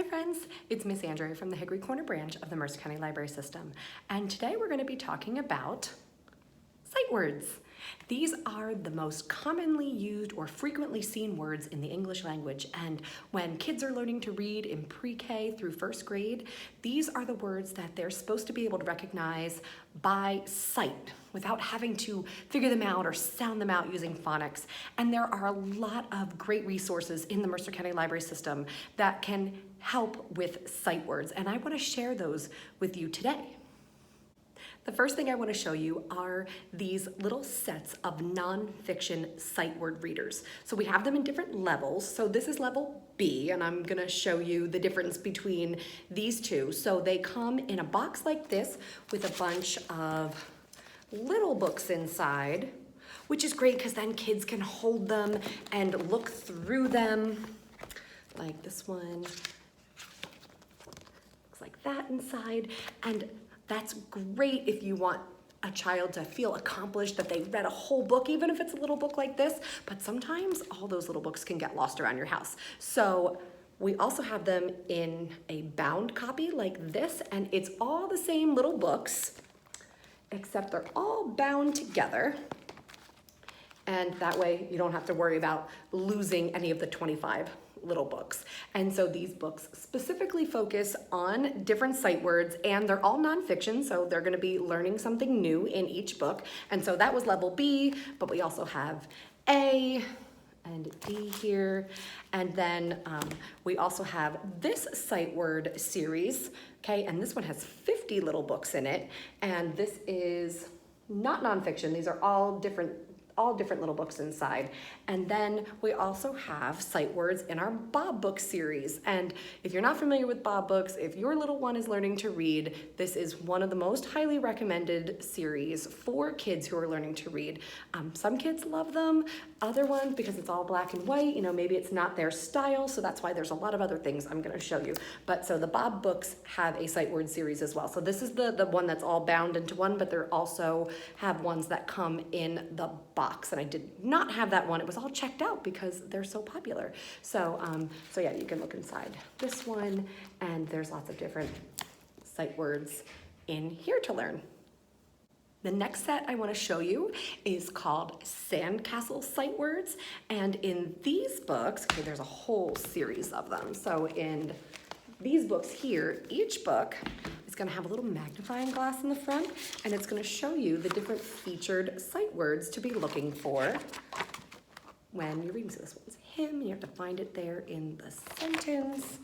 friends, it's Miss Andrea from the Hickory Corner branch of the Mercer County Library System, and today we're going to be talking about sight words. These are the most commonly used or frequently seen words in the English language, and when kids are learning to read in pre-K through first grade, these are the words that they're supposed to be able to recognize by sight without having to figure them out or sound them out using phonics. And there are a lot of great resources in the Mercer County Library System that can help with sight words, and I want to share those with you today. The first thing I want to show you are these little sets of nonfiction sight word readers. So we have them in different levels. So this is level B, and I'm going to show you the difference between these two. So they come in a box like this with a bunch of little books inside, which is great because then kids can hold them and look through them. Like this one, looks like that inside. And that's great if you want a child to feel accomplished, that they read a whole book, even if it's a little book like this. But sometimes all those little books can get lost around your house. So we also have them in a bound copy like this, and it's all the same little books, except they're all bound together. And that way you don't have to worry about losing any of the 25 little books. And so these books specifically focus on different sight words, and they're all nonfiction, so they're going to be learning something new in each book. And so that was level B, but we also have A and D here. And then we also have this sight word series, okay, and this one has 50 little books in it, and this is not nonfiction. These are all different little books inside. And then we also have sight words in our Bob book series. And if you're not familiar with Bob books, if your little one is learning to read, this is one of the most highly recommended series for kids who are learning to read. Some kids love them, other ones, because it's all black and white, you know, maybe it's not their style, so that's why there's a lot of other things I'm gonna show you. But so the Bob books have a sight word series as well. So this is the one that's all bound into one, but they also have ones that come in the box. And I did not have that one. It was all checked out because they're so popular. So yeah, you can look inside this one, and there's lots of different sight words in here to learn. The next set I want to show you is called Sandcastle Sight Words. And in these books, okay, there's a whole series of them. So in these books here, each book is going to have a little magnifying glass in the front, and it's going to show you the different featured sight words to be looking for when you're reading. So this one's him, you have to find it there in the sentence.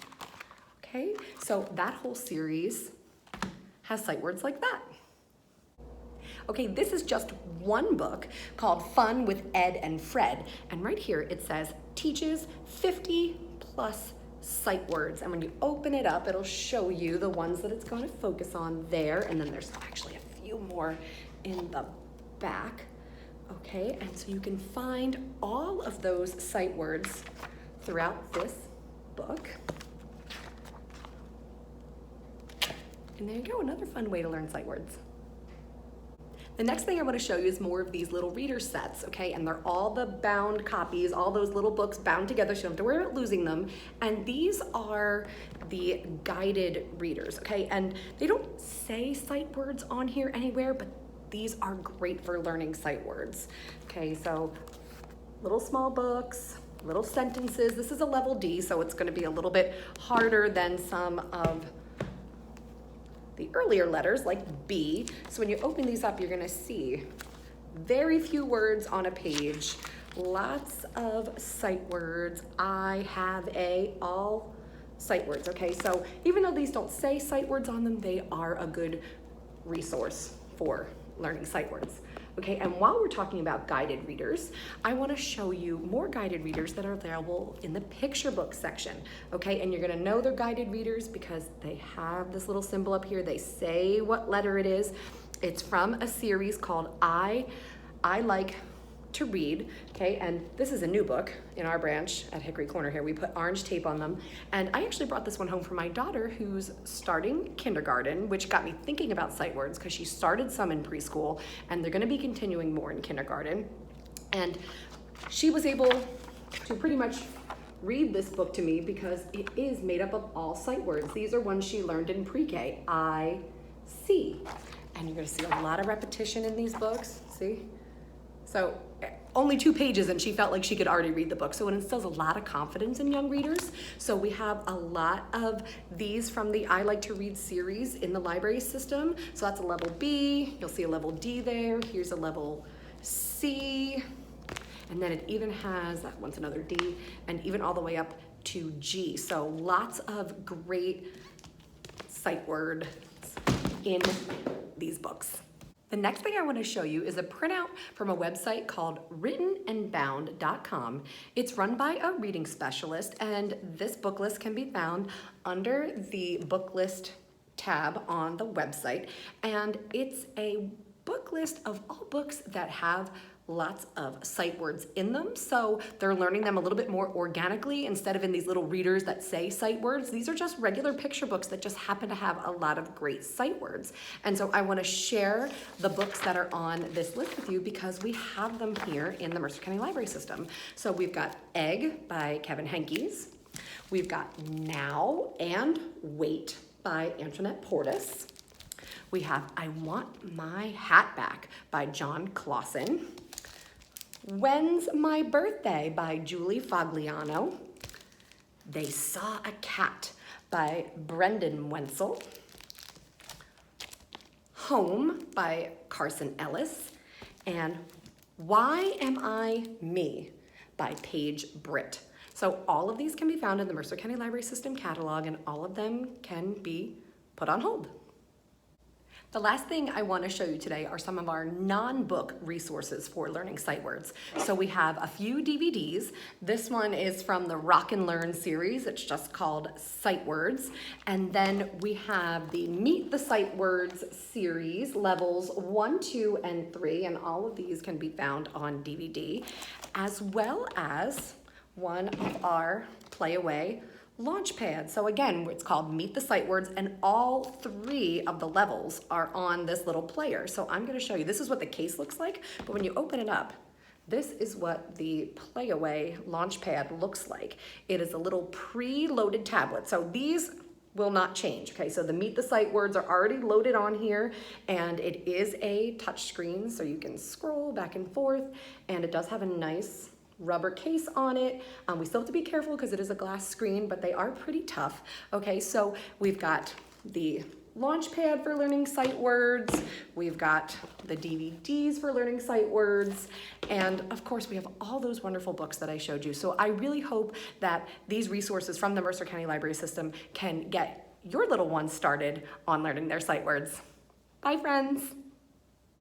Okay, so that whole series has sight words like that. Okay, this is just one book called Fun with Ed and Fred, and right here it says teaches 50 plus sight words, and when you open it up, it'll show you the ones that it's going to focus on there, and then there's actually a few more in the back. Okay, and so you can find all of those sight words throughout this book. And there you go, another fun way to learn sight words. The next thing I want to show you is more of these little reader sets, okay? And they're all the bound copies, all those little books bound together, so you don't have to worry about losing them. And these are the guided readers, okay? And they don't say sight words on here anywhere, but these are great for learning sight words. Okay, so little small books, little sentences. This is a level D, so it's going to be a little bit harder than some of the earlier letters like B. So when you open these up, you're gonna see very few words on a page, lots of sight words. I have all sight words, okay? So even though these don't say sight words on them, they are a good resource for learning sight words. Okay, and while we're talking about guided readers, I want to show you more guided readers that are available in the picture book section. Okay, and you're going to know they're guided readers because they have this little symbol up here. They say what letter it is. It's from a series called I Like to Read, okay, and this is a new book in our branch at Hickory Corner here. We put orange tape on them, and I actually brought this one home for my daughter who's starting kindergarten, which got me thinking about sight words because she started some in preschool, and they're gonna be continuing more in kindergarten. And she was able to pretty much read this book to me because it is made up of all sight words. These are ones she learned in pre-K. I, see. And you're gonna see a lot of repetition in these books, see? So only 2 pages and she felt like she could already read the book. So it instills a lot of confidence in young readers. So we have a lot of these from the I Like to Read series in the library system. So that's a level B, you'll see a level D there. Here's a level C. And then it even has, that one's another D, and even all the way up to G. So lots of great sight words in these books. The next thing I want to show you is a printout from a website called writtenandbound.com. It's run by a reading specialist, and this book list can be found under the book list tab on the website. And it's a book list of all books that have lots of sight words in them. So they're learning them a little bit more organically instead of in these little readers that say sight words. These are just regular picture books that just happen to have a lot of great sight words. And so I want to share the books that are on this list with you because we have them here in the Mercer County Library System. So we've got Egg by Kevin Henkes. We've got Now and Wait by Antoinette Portis. We have I Want My Hat Back by John Clausen. When's My Birthday by Julie Fagliano. They Saw a Cat by Brendan Wenzel. Home by Carson Ellis. And Why Am I Me by Paige Britt. So all of these can be found in the Mercer County Library System catalog, and all of them can be put on hold. The last thing I want to show you today are some of our non-book resources for learning sight words. So we have a few DVDs. This one is from the Rock and Learn series. It's just called Sight Words. And then we have the Meet the Sight Words series, levels 1, 2, and 3. And all of these can be found on DVD, as well as one of our Playaway Launchpad. So again, it's called Meet the Sight Words, and all 3 of the levels are on this little player. So I'm going to show you. This is what the case looks like, but when you open it up, this is what the Playaway Launchpad looks like. It is a little pre-loaded tablet. So these will not change. Okay, so the Meet the Sight Words are already loaded on here, and it is a touch screen, so you can scroll back and forth, and it does have a nice rubber case on it. We still have to be careful because it is a glass screen, but they are pretty tough. Okay, so we've got the Launchpad for learning sight words. We've got the DVDs for learning sight words. And of course, we have all those wonderful books that I showed you. So I really hope that these resources from the Mercer County Library System can get your little ones started on learning their sight words. Bye, friends.